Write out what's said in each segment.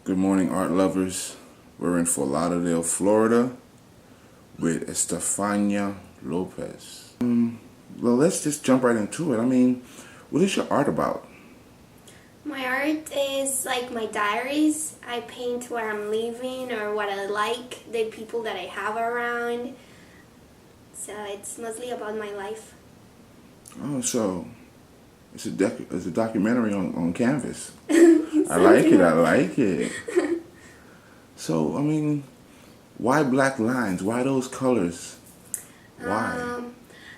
Good morning, art lovers. We're in Fort Lauderdale, Florida with Estefania Lopez. Well, let's just jump right into it. What is your art about? My art is like my diaries. I paint where I'm living or what I like, the people that I have around. So it's mostly about my life. Oh, so it's a documentary on canvas. I like Something it. I like that. like it. So, why black lines? Why those colors? Why?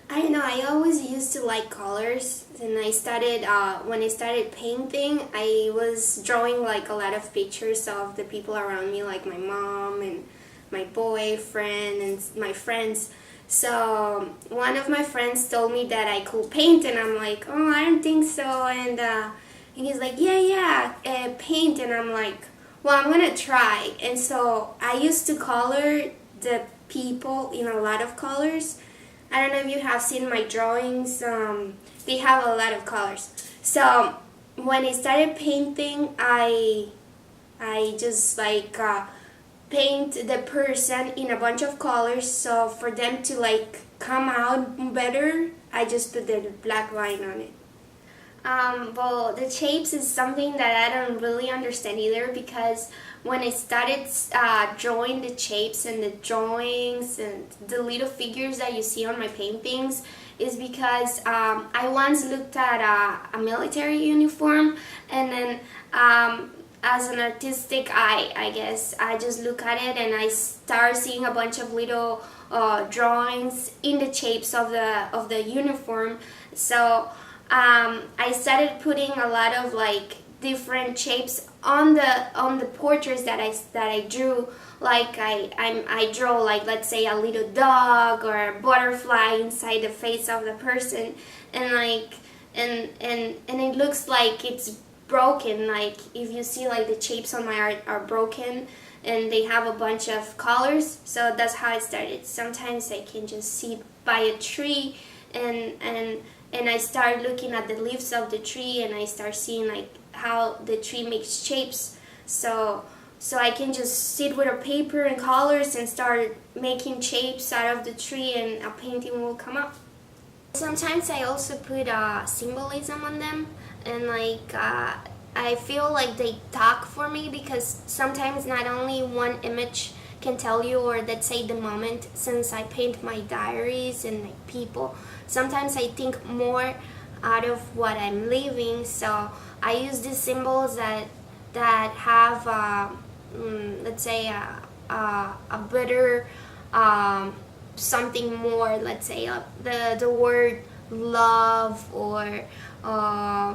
I don't know. I always used to like colors, and I started when I started painting. I was drawing like a lot of pictures of the people around me, like my mom and my boyfriend and my friends. So one of my friends told me that I could paint, and I'm like, oh, I don't think so. And he's like, yeah, paint, and I'm like, well, I'm gonna try. And so I used to color the people in a lot of colors. I don't know if you have seen my drawings. They have a lot of colors. So when I started painting, I just like paint the person in a bunch of colors. So for them to like come out better, I just put the black line on it. Well, the shapes is something that I don't really understand either, because when I started drawing the shapes and the drawings and the little figures that you see on my paintings is because I once looked at a military uniform, and then as an artistic eye, I guess, I just look at it and I start seeing a bunch of little drawings in the shapes of the uniform. So I started putting a lot of like different shapes on the portraits that I drew. Like I draw, like, let's say, a little dog or a butterfly inside the face of the person, and like and it looks like it's broken. Like if you see, like, the shapes on my art are broken and they have a bunch of colors. So that's how I started. Sometimes I can just sit by a tree and I start looking at the leaves of the tree, and I start seeing like how the tree makes shapes. So I can just sit with a paper and colors and start making shapes out of the tree, and a painting will come up. Sometimes I also put symbolism on them, and like I feel like they talk for me, because sometimes not only one image can tell you, or let's say the moment, since I paint my diaries and my people, sometimes I think more out of what I'm living. So I use these symbols that have let's say a better something more, let's say the word love, or I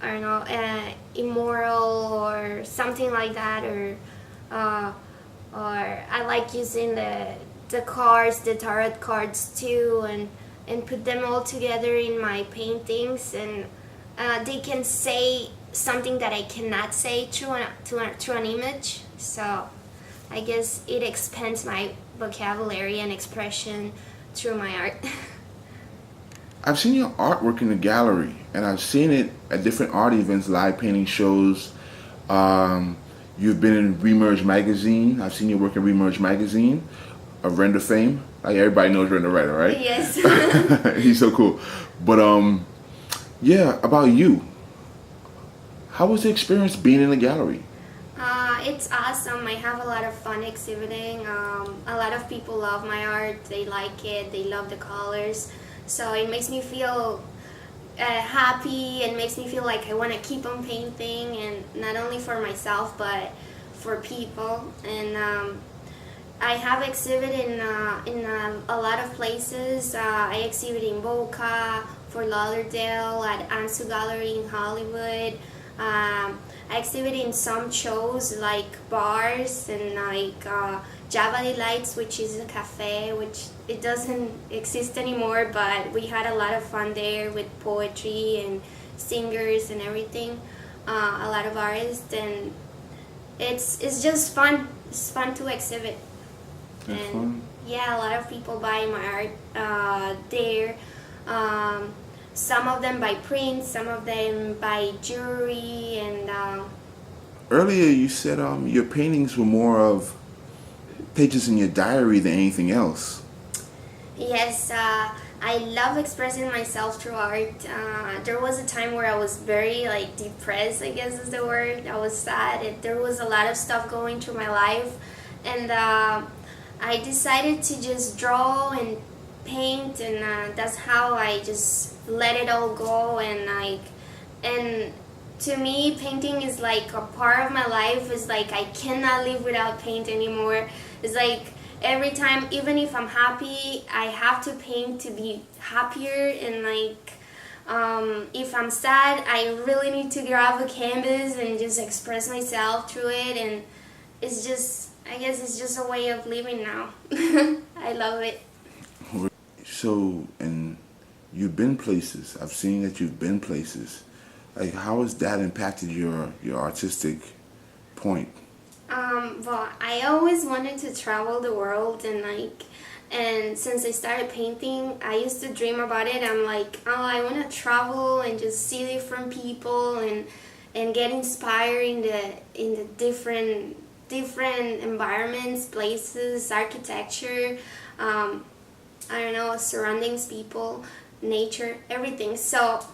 don't know, immoral or something like that, or I like using the cards, the tarot cards too, and put them all together in my paintings, and they can say something that I cannot say through an image. So I guess it expands my vocabulary and expression through my art. I've seen your artwork in the gallery, and I've seen it at different art events, live painting shows. You've been in Remerge magazine. I've seen your work in Remerge magazine, of Render fame. Like, everybody knows Render Writer, right? Yes. He's so cool. But yeah, about you. How was the experience being in the gallery? It's awesome. I have a lot of fun exhibiting. A lot of people love my art. They like it. They love the colors. So it makes me feel happy, and makes me feel like I want to keep on painting, and not only for myself but for people. And I have exhibited in a lot of places. I exhibit in Boca, Fort Lauderdale, at Ansu Gallery in Hollywood. I exhibit in some shows like bars, and like Java Delights, which is a cafe, which it doesn't exist anymore, but we had a lot of fun there with poetry and singers and everything. A lot of artists, and it's just fun. It's fun to exhibit. That's And fun. yeah, a lot of people buy my art there. Some of them buy prints, some of them buy jewelry, and earlier you said your paintings were more of pages in your diary than anything else. Yes, I love expressing myself through art. There was a time where I was very like depressed, I guess is the word. I was sad. There was a lot of stuff going through my life, and I decided to just draw and paint, and that's how I just let it all go. And to me, painting is like a part of my life. It's like I cannot live without paint anymore. It's like every time, even if I'm happy, I have to paint to be happier. And like if I'm sad, I really need to grab a canvas and just express myself through it. And it's just, I guess it's just a way of living now. I love it. So, and you've been places. I've seen that you've been places. Like, how has that impacted your artistic point? Well, I always wanted to travel the world, and and since I started painting, I used to dream about it. I'm like, oh, I want to travel and just see different people and get inspired in the different environments, places, architecture. I don't know, surroundings, people, nature, everything. So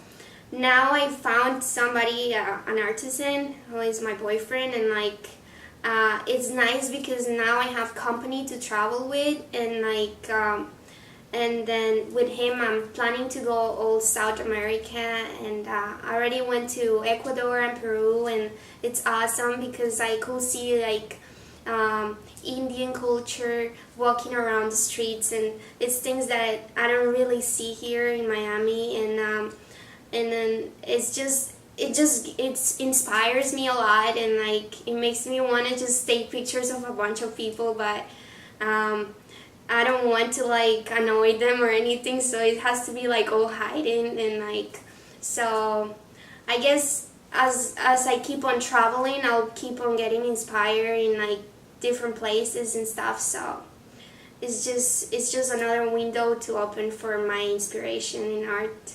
now I found somebody, an artisan who is my boyfriend, and it's nice because now I have company to travel with, and and then with him I'm planning to go all South America, and I already went to Ecuador and Peru, and it's awesome because I could see Indian culture walking around the streets, and it's things that I don't really see here in Miami, and then it inspires me a lot, and it makes me want to just take pictures of a bunch of people, but I don't want to annoy them or anything, so it has to be all hiding, and so I guess as I keep on traveling, I'll keep on getting inspired in different places and stuff, so it's just another window to open for my inspiration in art.